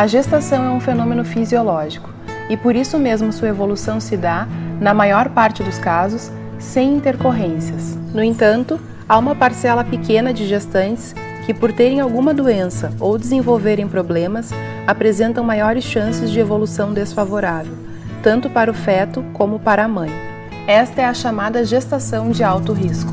A gestação é um fenômeno fisiológico e por isso mesmo sua evolução se dá, na maior parte dos casos, sem intercorrências. No entanto, há uma parcela pequena de gestantes que, por terem alguma doença ou desenvolverem problemas, apresentam maiores chances de evolução desfavorável, tanto para o feto como para a mãe. Esta é a chamada gestação de alto risco.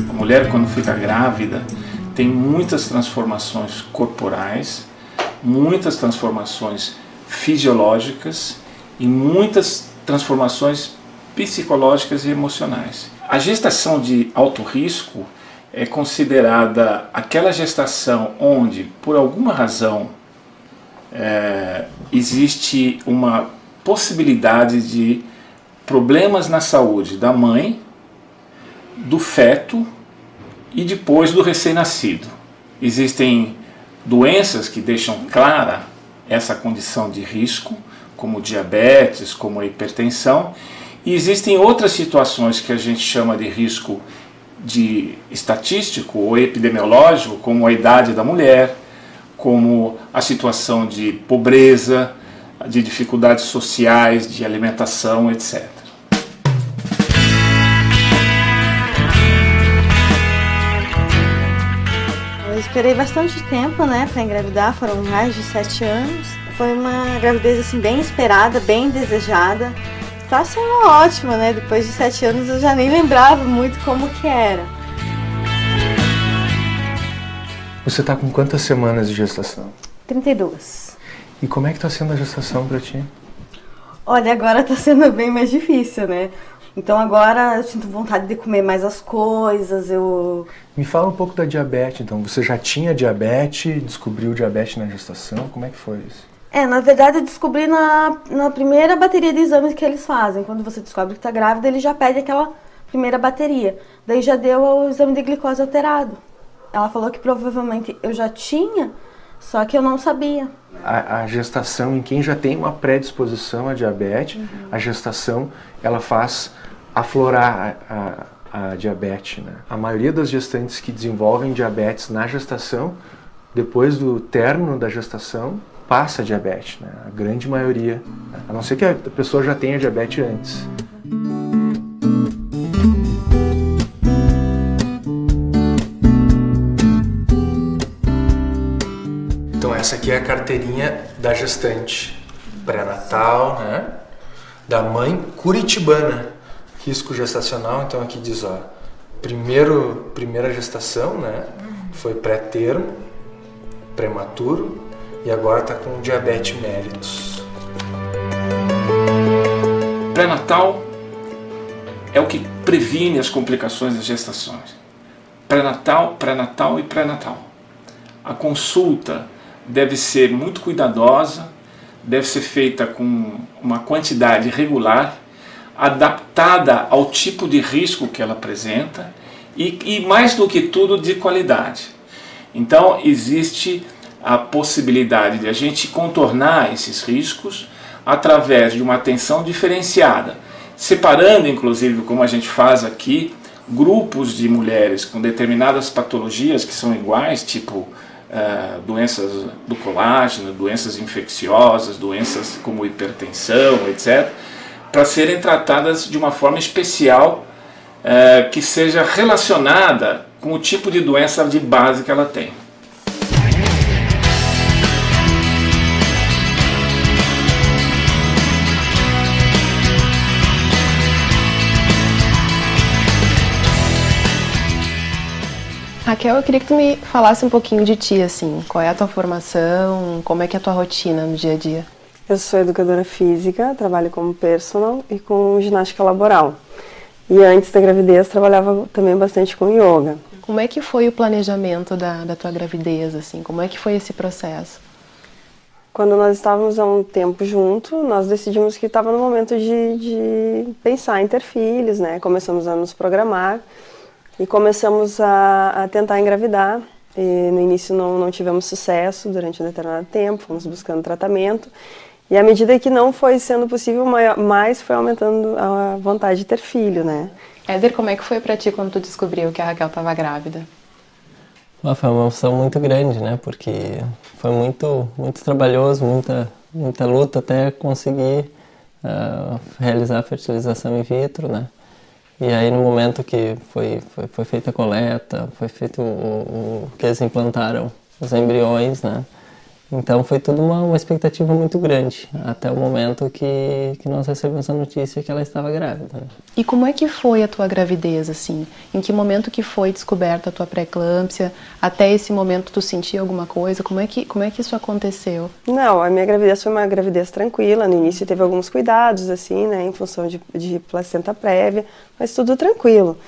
A mulher, quando fica grávida, tem muitas transformações corporais, muitas transformações fisiológicas e muitas transformações psicológicas e emocionais. A gestação de alto risco é considerada aquela gestação onde, por alguma razão, existe uma possibilidade de problemas na saúde da mãe, do feto e depois do recém-nascido. Existem doenças que deixam clara essa condição de risco, como diabetes, como a hipertensão, e existem outras situações que a gente chama de risco estatístico ou epidemiológico, como a idade da mulher, como a situação de pobreza, de dificuldades sociais, de alimentação, etc. Eu esperei bastante tempo, para engravidar, foram mais de 7 anos. Foi uma gravidez assim, bem esperada, bem desejada. Tá sendo ótimo, Depois de 7 anos eu já nem lembrava muito como que era. Você tá com quantas semanas de gestação? 32. E como é que tá sendo a gestação pra ti? Olha, agora tá sendo bem mais difícil, Então agora eu sinto vontade de comer mais as coisas, Me fala um pouco da diabetes, então. Você já tinha diabetes, descobriu diabetes na gestação? Como é que foi isso? Na verdade eu descobri na primeira bateria de exames que eles fazem. Quando você descobre que tá grávida, ele já pede aquela primeira bateria. Daí já deu o exame de glicose alterado. Ela falou que provavelmente eu já tinha, só que eu não sabia. A gestação, em quem já tem uma predisposição à diabetes, a gestação, ela faz aflorar a diabetes, A maioria das gestantes que desenvolvem diabetes na gestação, depois do término da gestação, passa a diabetes, A grande maioria, a não ser que a pessoa já tenha diabetes antes. Então essa aqui é a carteirinha da gestante pré-natal, da mãe curitibana, risco gestacional. Então aqui diz, primeira gestação, foi pré-termo, prematuro, e agora está com diabetes mellitus. Pré-natal é o que previne as complicações das gestações. Pré-natal, pré-natal e pré-natal. A consulta deve ser muito cuidadosa, deve ser feita com uma quantidade regular, adaptada ao tipo de risco que ela apresenta e mais do que tudo, de qualidade. Então existe a possibilidade de a gente contornar esses riscos através de uma atenção diferenciada, separando inclusive, como a gente faz aqui, grupos de mulheres com determinadas patologias que são iguais, tipo doenças do colágeno, doenças infecciosas, doenças como hipertensão, etc., para serem tratadas de uma forma especial que seja relacionada com o tipo de doença de base que ela tem. Raquel, eu queria que tu me falasse um pouquinho de ti, assim, qual é a tua formação, como é que é a tua rotina no dia a dia? Eu sou educadora física, trabalho como personal e com ginástica laboral. E antes da gravidez trabalhava também bastante com yoga. Como é que foi o planejamento da tua gravidez, assim, como é que foi esse processo? Quando nós estávamos há um tempo junto, nós decidimos que estava no momento de pensar em ter filhos, Começamos a nos programar. E começamos a tentar engravidar. E no início não tivemos sucesso durante um determinado tempo, fomos buscando tratamento. E à medida que não foi sendo possível, mais foi aumentando a vontade de ter filho, né? Éder, como é que foi pra ti quando tu descobriu que a Raquel estava grávida? Foi uma emoção muito grande, né? Porque foi muito trabalhoso, muita luta até conseguir realizar a fertilização in vitro, né? E aí no momento que foi feita a coleta, foi feito que eles implantaram os embriões, né? Então foi tudo uma expectativa muito grande, até o momento que nós recebemos a notícia que ela estava grávida, né? E como é que foi a tua gravidez, assim? Em que momento que foi descoberta a tua pré-eclâmpsia? Até esse momento tu sentia alguma coisa? Como é que isso aconteceu? Não, a minha gravidez foi uma gravidez tranquila. No início teve alguns cuidados, assim, né, em função de placenta prévia, mas tudo tranquilo.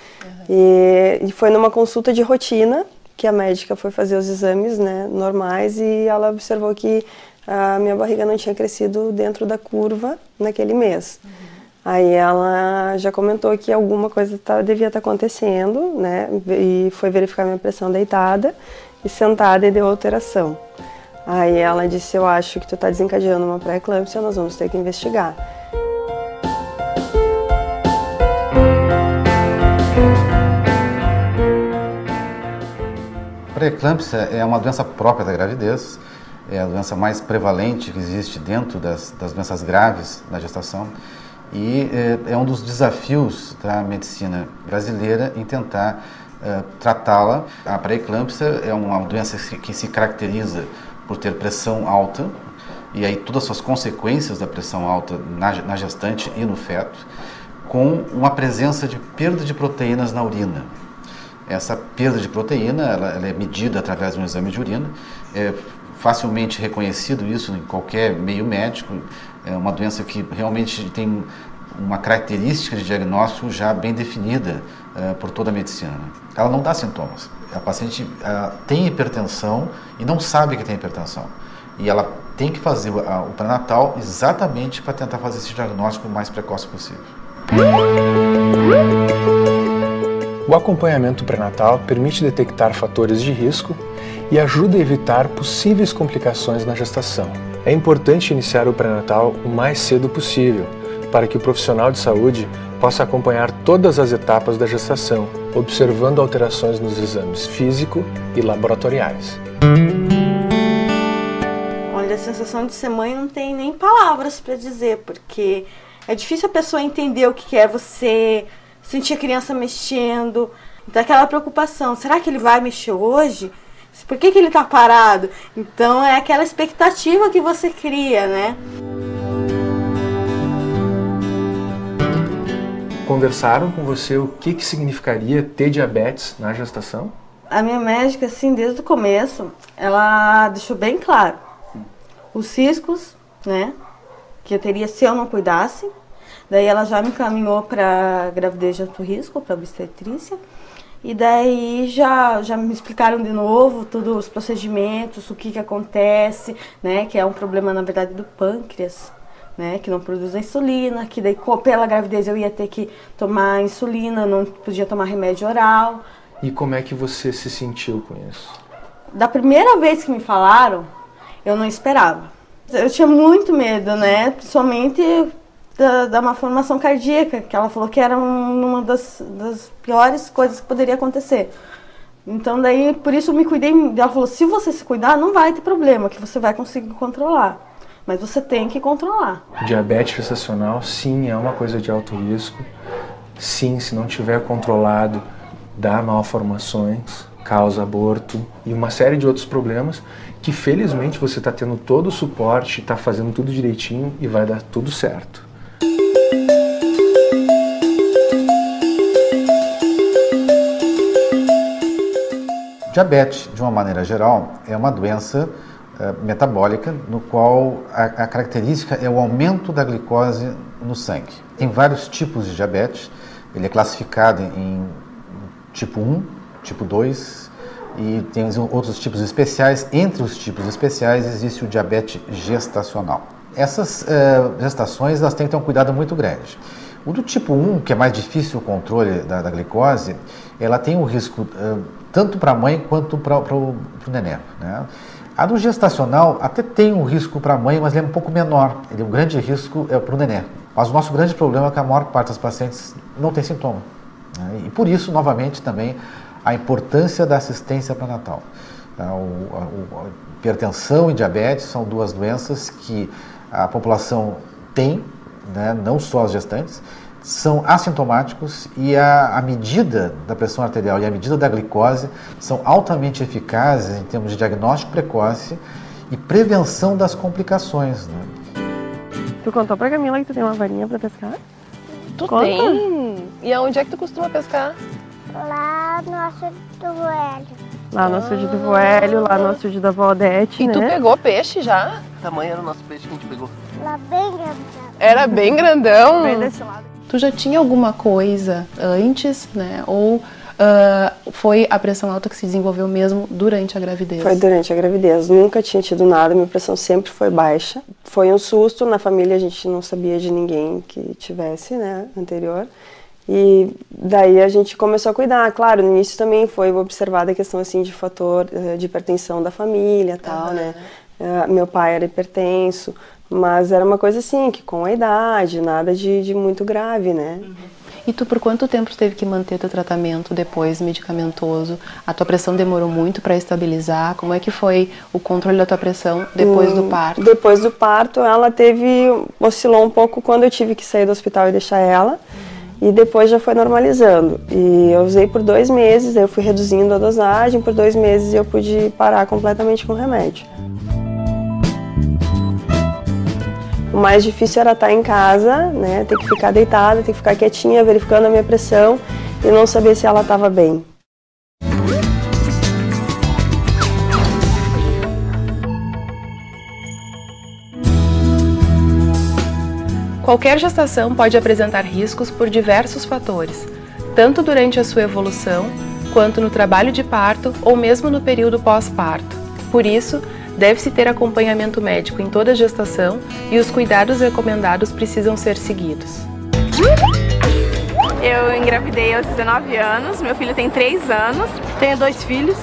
E foi numa consulta de rotina que a médica foi fazer os exames, né, normais, e ela observou que a minha barriga não tinha crescido dentro da curva naquele mês. Aí ela já comentou que alguma coisa devia estar acontecendo, né, e foi verificar minha pressão deitada e sentada e deu alteração. Aí ela disse: eu acho que tu está desencadeando uma pré-eclâmpsia, nós vamos ter que investigar. A pré-eclâmpsia é uma doença própria da gravidez, é a doença mais prevalente que existe dentro das doenças graves na gestação, e é um dos desafios da medicina brasileira em tentar tratá-la. A pré-eclâmpsia é uma doença que se caracteriza por ter pressão alta, e aí todas as suas consequências da pressão alta na gestante e no feto, com uma presença de perda de proteínas na urina. Essa perda de proteína ela é medida através de um exame de urina, é facilmente reconhecido isso em qualquer meio médico, é uma doença que realmente tem uma característica de diagnóstico já bem definida por toda a medicina. Ela não dá sintomas, a paciente tem hipertensão e não sabe que tem hipertensão, e ela tem que fazer o pré-natal exatamente para tentar fazer esse diagnóstico o mais precoce possível. O acompanhamento pré-natal permite detectar fatores de risco e ajuda a evitar possíveis complicações na gestação. É importante iniciar o pré-natal o mais cedo possível, para que o profissional de saúde possa acompanhar todas as etapas da gestação, observando alterações nos exames físico e laboratoriais. Olha, a sensação de ser mãe não tem nem palavras para dizer, porque é difícil a pessoa entender o que é você sentir a criança mexendo, então aquela preocupação, será que ele vai mexer hoje? Por que ele está parado? Então é aquela expectativa que você cria, né? Conversaram com você o que significaria ter diabetes na gestação? A minha médica, assim, desde o começo, ela deixou bem claro os riscos, né, que eu teria se eu não cuidasse. Daí ela já me encaminhou para gravidez de alto risco, para obstetrícia. E daí já me explicaram de novo todos os procedimentos, o que acontece, né, que é um problema, na verdade, do pâncreas, né, que não produz a insulina, que daí pela gravidez eu ia ter que tomar insulina, não podia tomar remédio oral. E como é que você se sentiu com isso? Da primeira vez que me falaram, eu não esperava. Eu tinha muito medo, né, principalmente da malformação cardíaca, que ela falou que era uma das piores coisas que poderia acontecer. Então daí, por isso eu me cuidei. Ela falou, se você se cuidar, não vai ter problema, que você vai conseguir controlar. Mas você tem que controlar. Diabetes gestacional, sim, é uma coisa de alto risco. Sim, se não tiver controlado, dá malformações, causa aborto e uma série de outros problemas que felizmente você está tendo todo o suporte, está fazendo tudo direitinho e vai dar tudo certo. Diabetes, de uma maneira geral, é uma doença metabólica, no qual a característica é o aumento da glicose no sangue. Tem vários tipos de diabetes, ele é classificado em tipo 1, tipo 2 e tem outros tipos especiais. Entre os tipos especiais existe o diabetes gestacional. Essas gestações elas têm que ter um cuidado muito grande. O do tipo 1, que é mais difícil o controle da glicose, ela tem um risco tanto para a mãe quanto para o neném, né? A do gestacional até tem um risco para a mãe, mas ele é um pouco menor. O grande risco é para o neném. Mas o nosso grande problema é que a maior parte das pacientes não tem sintoma, né? E por isso, novamente, também a importância da assistência pré-natal. A hipertensão e diabetes são duas doenças que a população tem, né? Não só as gestantes, são assintomáticos e a medida da pressão arterial e a medida da glicose são altamente eficazes em termos de diagnóstico precoce e prevenção das complicações, né? Tu contou pra Camila que tu tem uma varinha pra pescar? Tu tem? E aonde é que tu costuma pescar? Lá no açude do Voélio. Lá no açude do Voélio, lá no açude da Vó Odete, E né? tu pegou peixe já? Que tamanho era o nosso peixe que a gente pegou? Lá bem grandão. Era bem grandão. Bem desse lado. Tu já tinha alguma coisa antes, né? Ou foi a pressão alta que se desenvolveu mesmo durante a gravidez? Foi durante a gravidez. Nunca tinha tido nada, minha pressão sempre foi baixa. Foi um susto, na família a gente não sabia de ninguém que tivesse, né, anterior. E daí a gente começou a cuidar. Claro, no início também foi observada a questão assim de fator de hipertensão da família, tal, né? Meu pai era hipertenso, mas era uma coisa assim, que com a idade, nada de muito grave, né? E tu por quanto tempo tu teve que manter teu tratamento depois medicamentoso? A tua pressão demorou muito para estabilizar? Como é que foi o controle da tua pressão depois do parto? Depois do parto, ela oscilou um pouco quando eu tive que sair do hospital e deixar ela. E depois já foi normalizando. E eu usei por 2 meses, eu fui reduzindo a dosagem, por 2 meses eu pude parar completamente com o remédio. O mais difícil era estar em casa, né, ter que ficar deitada, ter que ficar quietinha, verificando a minha pressão e não saber se ela estava bem. Qualquer gestação pode apresentar riscos por diversos fatores, tanto durante a sua evolução, quanto no trabalho de parto ou mesmo no período pós-parto. Por isso, deve-se ter acompanhamento médico em toda a gestação e os cuidados recomendados precisam ser seguidos. Eu engravidei aos 19 anos, meu filho tem 3 anos. Tenho 2 filhos.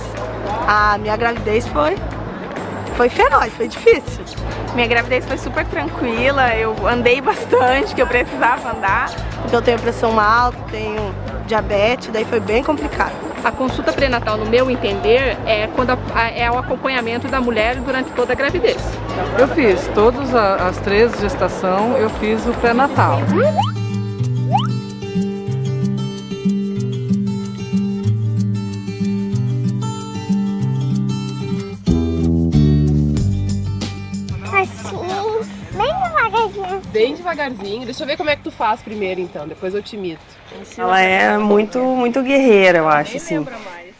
A minha gravidez foi feroz, foi difícil. Minha gravidez foi super tranquila, eu andei bastante, que eu precisava andar. Porque eu tenho pressão alta, tenho diabetes, daí foi bem complicado. A consulta pré-natal, no meu entender, é o acompanhamento da mulher durante toda a gravidez. Eu fiz todas as 3 gestações, eu fiz o pré-natal. Assim, bem devagarzinho. Bem devagarzinho. Deixa eu ver como é que tu faz primeiro, então. Depois eu te imito. Ela é muito guerreira, eu acho, assim.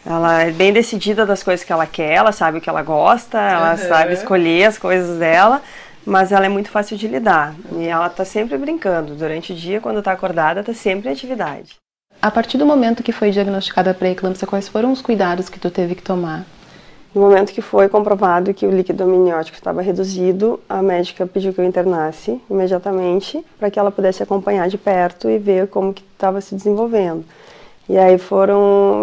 Ela é bem decidida das coisas que ela quer, ela sabe o que ela gosta, ela sabe escolher as coisas dela, mas ela é muito fácil de lidar. E ela tá sempre brincando. Durante o dia, quando tá acordada, tá sempre em atividade. A partir do momento que foi diagnosticada a pré-eclâmpsia, quais foram os cuidados que tu teve que tomar? No momento que foi comprovado que o líquido amniótico estava reduzido, a médica pediu que eu internasse imediatamente para que ela pudesse acompanhar de perto e ver como que estava se desenvolvendo. E aí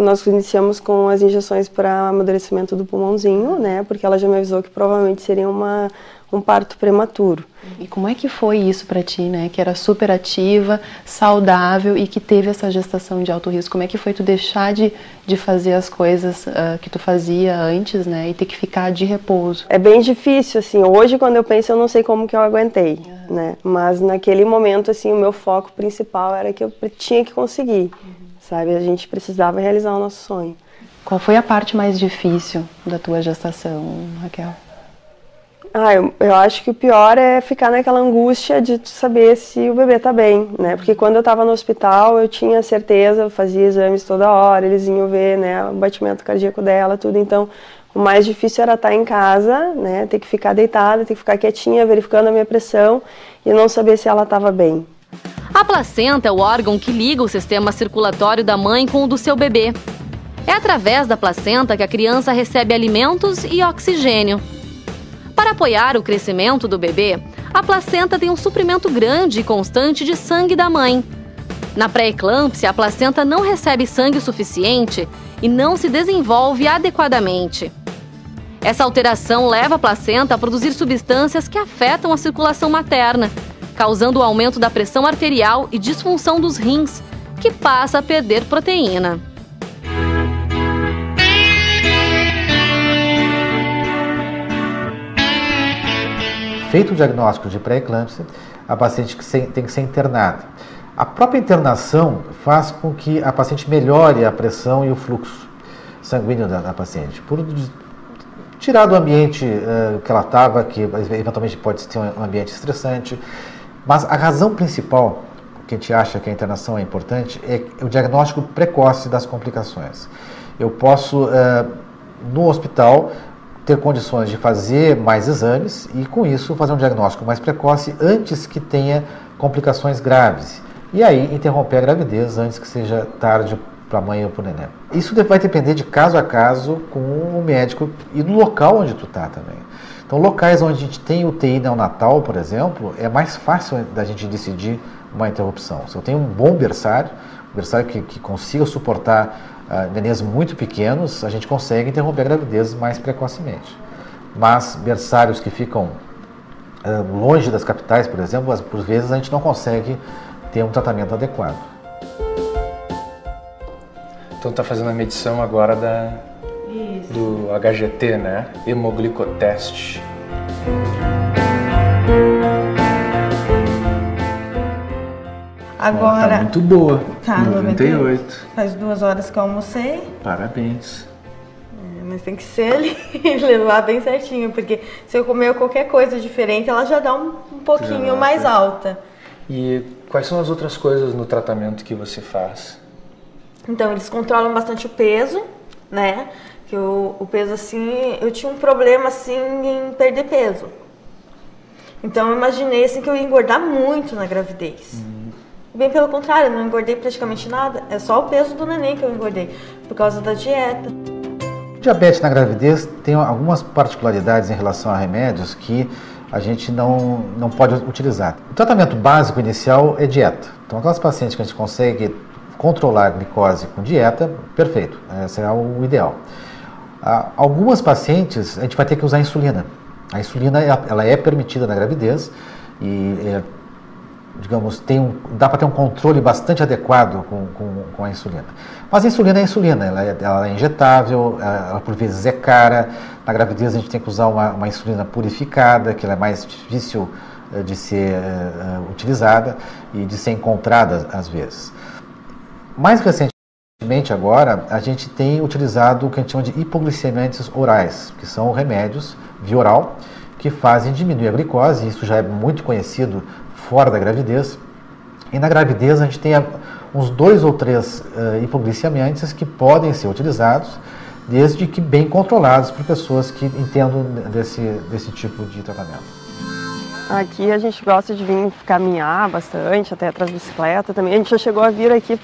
nós iniciamos com as injeções para amadurecimento do pulmãozinho, né? Porque ela já me avisou que provavelmente seria um parto prematuro. E como é que foi isso para ti, né? Que era super ativa, saudável e que teve essa gestação de alto risco. Como é que foi tu deixar de fazer as coisas que tu fazia antes, né? E ter que ficar de repouso? É bem difícil, assim. Hoje, quando eu penso, eu não sei como que eu aguentei, né? Mas naquele momento, assim, o meu foco principal era que eu tinha que conseguir, sabe? A gente precisava realizar o nosso sonho. Qual foi a parte mais difícil da tua gestação, Raquel? Eu acho que o pior é ficar naquela angústia de saber se o bebê tá bem, né? Porque quando eu tava no hospital, eu tinha certeza, eu fazia exames toda hora, eles iam ver, né, o batimento cardíaco dela, tudo. Então, o mais difícil era estar em casa, né, ter que ficar deitada, ter que ficar quietinha, verificando a minha pressão e não saber se ela tava bem. A placenta é o órgão que liga o sistema circulatório da mãe com o do seu bebê. É através da placenta que a criança recebe alimentos e oxigênio. Para apoiar o crescimento do bebê, a placenta tem um suprimento grande e constante de sangue da mãe. Na pré-eclâmpsia, a placenta não recebe sangue suficiente e não se desenvolve adequadamente. Essa alteração leva a placenta a produzir substâncias que afetam a circulação materna, causando o aumento da pressão arterial e disfunção dos rins, que passa a perder proteína. Feito o diagnóstico de pré-eclâmpsia, a paciente tem que ser internada. A própria internação faz com que a paciente melhore a pressão e o fluxo sanguíneo da paciente, por tirar do ambiente que ela estava, que eventualmente pode ser um ambiente estressante. Mas a razão principal que a gente acha que a internação é importante é o diagnóstico precoce das complicações. Eu posso, no hospital, ter condições de fazer mais exames e, com isso, fazer um diagnóstico mais precoce antes que tenha complicações graves. E aí, interromper a gravidez antes que seja tarde para a mãe ou para o neném. Isso vai depender de caso a caso com o médico e do local onde tu está também. Então, locais onde a gente tem UTI neonatal, por exemplo, é mais fácil da gente decidir uma interrupção. Se eu tenho um bom berçário, um berçário que consiga suportar nenês muito pequenos, a gente consegue interromper a gravidez mais precocemente. Mas berçários que ficam longe das capitais, por exemplo, por vezes a gente não consegue ter um tratamento adequado. Então está fazendo a medição agora do HGT, né? Hemoglicoteste. Agora... Tá muito boa. Tá, 98. Faz 2 horas que eu almocei. Parabéns. Mas tem que ser ali e levar bem certinho, porque se eu comer qualquer coisa diferente, ela já dá um pouquinho mais alta. E quais são as outras coisas no tratamento que você faz? Então, eles controlam bastante o peso, né? Que o peso, assim, eu tinha um problema, assim, em perder peso. Então, eu imaginei, assim, que eu ia engordar muito na gravidez. Bem pelo contrário, eu não engordei praticamente nada. É só o peso do neném que eu engordei, por causa da dieta. Diabetes na gravidez tem algumas particularidades em relação a remédios que a gente não pode utilizar. O tratamento básico inicial é dieta. Então, aquelas pacientes que a gente consegue controlar a glicose com dieta, perfeito, esse é o ideal. Algumas pacientes a gente vai ter que usar insulina. A insulina ela é permitida na gravidez e, digamos, dá para ter um controle bastante adequado com a insulina. Mas a insulina é insulina, ela é injetável, ela por vezes é cara. Na gravidez a gente tem que usar uma insulina purificada, que ela é mais difícil de ser utilizada e de ser encontrada às vezes. Mais recentemente agora, a gente tem utilizado o que a gente chama de hipoglicemiantes orais, que são remédios via oral que fazem diminuir a glicose, isso já é muito conhecido fora da gravidez. E na gravidez a gente tem uns 2 ou 3 hipoglicemiantes que podem ser utilizados, desde que bem controlados por pessoas que entendam desse tipo de tratamento. Aqui a gente gosta de vir caminhar bastante, até atrás da bicicleta também. A gente já chegou a vir aqui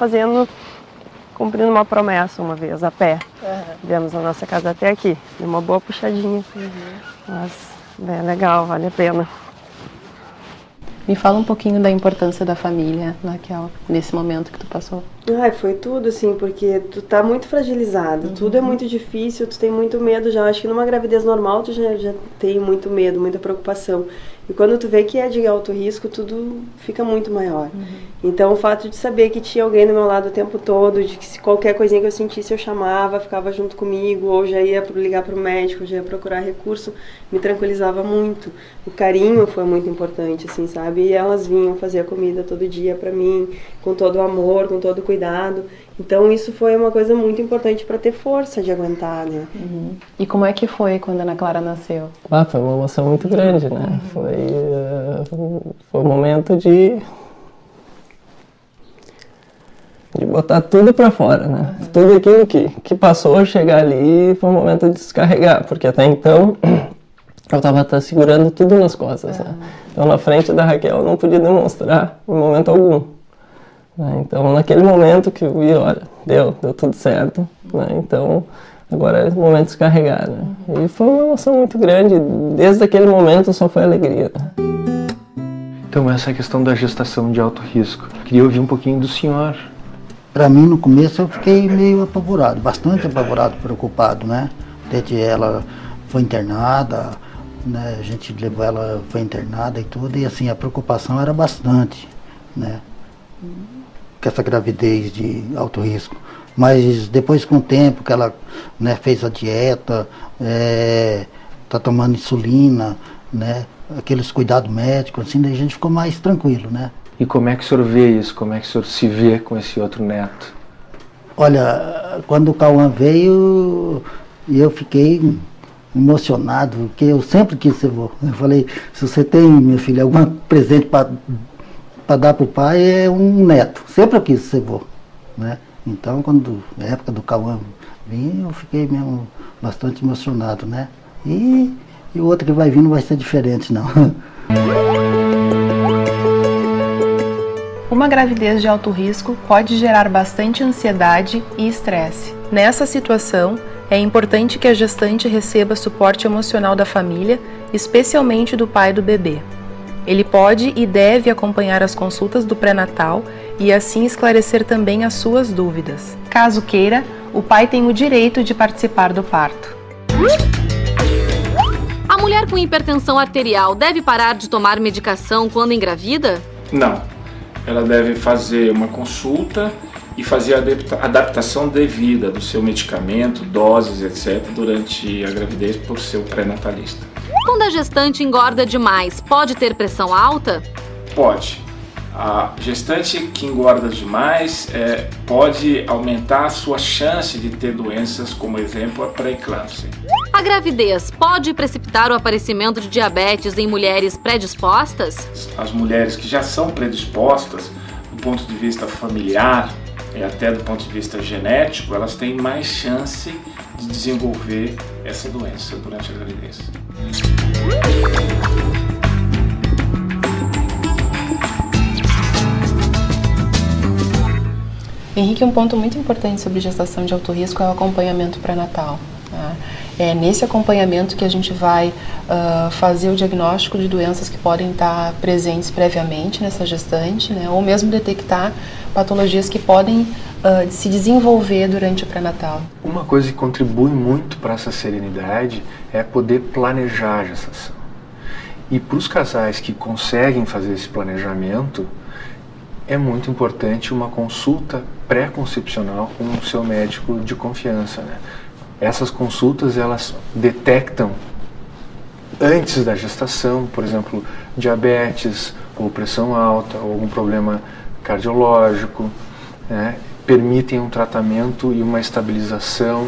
cumprindo uma promessa uma vez, a pé. Viemos a nossa casa até aqui, deu uma boa puxadinha. Mas é legal, vale a pena. Me fala um pouquinho da importância da família, Raquel, nesse momento que tu passou. Foi tudo, assim, porque tu tá muito fragilizada, tudo é muito difícil, tu tem muito medo já. Acho que numa gravidez normal tu já tem muito medo, muita preocupação. E quando tu vê que é de alto risco, tudo fica muito maior. Então o fato de saber que tinha alguém do meu lado o tempo todo, de que se qualquer coisinha que eu sentisse eu chamava, ficava junto comigo, ou já ia ligar para o médico, já ia procurar recurso, me tranquilizava muito. O carinho foi muito importante, assim, sabe? E elas vinham fazer a comida todo dia para mim, com todo o amor, com todo o cuidado. Então isso foi uma coisa muito importante para ter força de aguentar, né? E como é que foi quando a Ana Clara nasceu? Foi uma emoção muito grande, né? Foi um momento de botar tudo para fora, né? Tudo aquilo que passou, chegar ali, foi um momento de descarregar, porque até então eu estava segurando tudo nas costas, né? Então na frente da Raquel eu não podia demonstrar em momento algum. Então naquele momento que eu vi, olha, deu tudo certo, né? Então agora é o momento de descarregar, né? E foi uma emoção muito grande, desde aquele momento só foi alegria, né? Então essa questão da gestação de alto risco, queria ouvir um pouquinho do senhor. Para mim no começo eu fiquei meio apavorado, bastante apavorado, preocupado, né? Desde ela foi internada, né? A gente levou ela, foi internada e tudo, e assim, a preocupação era bastante, né? Com essa gravidez de alto risco. Mas depois, com o tempo que ela, né, fez a dieta, tá tomando insulina, né? Aqueles cuidados médicos, assim, daí a gente ficou mais tranquilo, né? E como é que o senhor vê isso? Como é que o senhor se vê com esse outro neto? Olha, quando o Cauã veio, eu fiquei emocionado, porque eu sempre quis ser avô. Eu falei, se você tem, meu filho, algum presente para dar para o pai, é um neto. Sempre eu quis ser avô, né? Então, quando na época do Cauã vinha, eu fiquei mesmo bastante emocionado, né? E o outro que vai vir não vai ser diferente, não. Uma gravidez de alto risco pode gerar bastante ansiedade e estresse. Nessa situação, é importante que a gestante receba suporte emocional da família, especialmente do pai do bebê. Ele pode e deve acompanhar as consultas do pré-natal e assim esclarecer também as suas dúvidas. Caso queira, o pai tem o direito de participar do parto. A mulher com hipertensão arterial deve parar de tomar medicação quando engravida? Não. Ela deve fazer uma consulta e fazer a adaptação devida do seu medicamento, doses, etc. durante a gravidez por seu pré-natalista. Quando a gestante engorda demais, pode ter pressão alta? Pode. A gestante que engorda demais pode aumentar a sua chance de ter doenças, como exemplo a pré-eclâmpsia. A gravidez pode precipitar o aparecimento de diabetes em mulheres predispostas? As mulheres que já são predispostas, do ponto de vista familiar e até do ponto de vista genético, elas têm mais chance de desenvolver essa doença durante a gravidez. Henrique, um ponto muito importante sobre gestação de alto risco é o acompanhamento pré-natal. Tá? É nesse acompanhamento que a gente vai fazer o diagnóstico de doenças que podem estar presentes previamente nessa gestante, né? Ou mesmo detectar patologias que podem se desenvolver durante o pré-natal. Uma coisa que contribui muito para essa serenidade é poder planejar a gestação. E para os casais que conseguem fazer esse planejamento, é muito importante uma consulta pré-concepcional com o seu médico de confiança, né? Essas consultas, elas detectam antes da gestação, por exemplo, diabetes, ou pressão alta, ou algum problema cardiológico, né? Permitem um tratamento e uma estabilização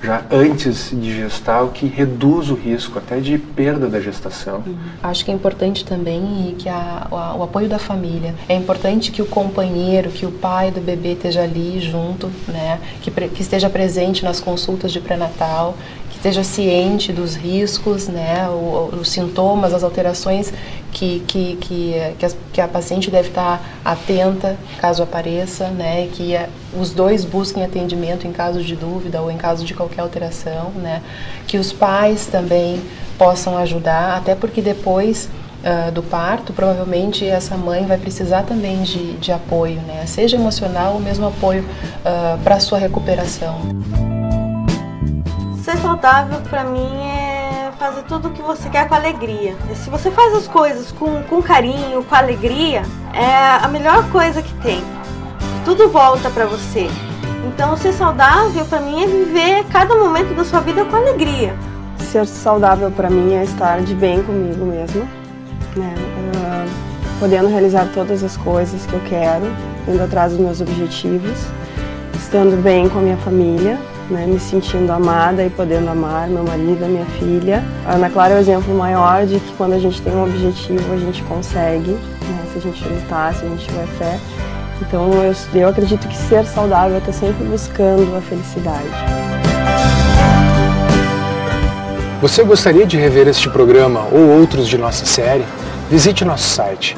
já antes de gestar, o que reduz o risco até de perda da gestação. Acho que é importante também que o apoio da família. É importante que o companheiro, que o pai do bebê esteja ali junto, né? Que esteja presente nas consultas de pré-natal, que esteja ciente dos riscos, né? Os sintomas, as alterações que a paciente deve estar atenta caso apareça, né? Que os dois busquem atendimento em caso de dúvida ou em caso de qualquer alteração, né? Que os pais também possam ajudar, até porque depois do parto, provavelmente essa mãe vai precisar também de apoio, né? Seja emocional ou mesmo apoio para a sua recuperação. Ser saudável para mim é fazer tudo o que você quer com alegria. E se você faz as coisas com carinho, com alegria, é a melhor coisa que tem. Tudo volta para você. Então, ser saudável para mim é viver cada momento da sua vida com alegria. Ser saudável para mim é estar de bem comigo mesmo, né? Podendo realizar todas as coisas que eu quero, indo atrás dos meus objetivos, estando bem com a minha família, né? Me sentindo amada e podendo amar meu marido, a minha filha. A Ana Clara é o exemplo maior de que quando a gente tem um objetivo, a gente consegue, né? Se a gente lutar, se a gente tiver fé. Então eu acredito que ser saudável é estar sempre buscando a felicidade. Você gostaria de rever este programa ou outros de nossa série? Visite nosso site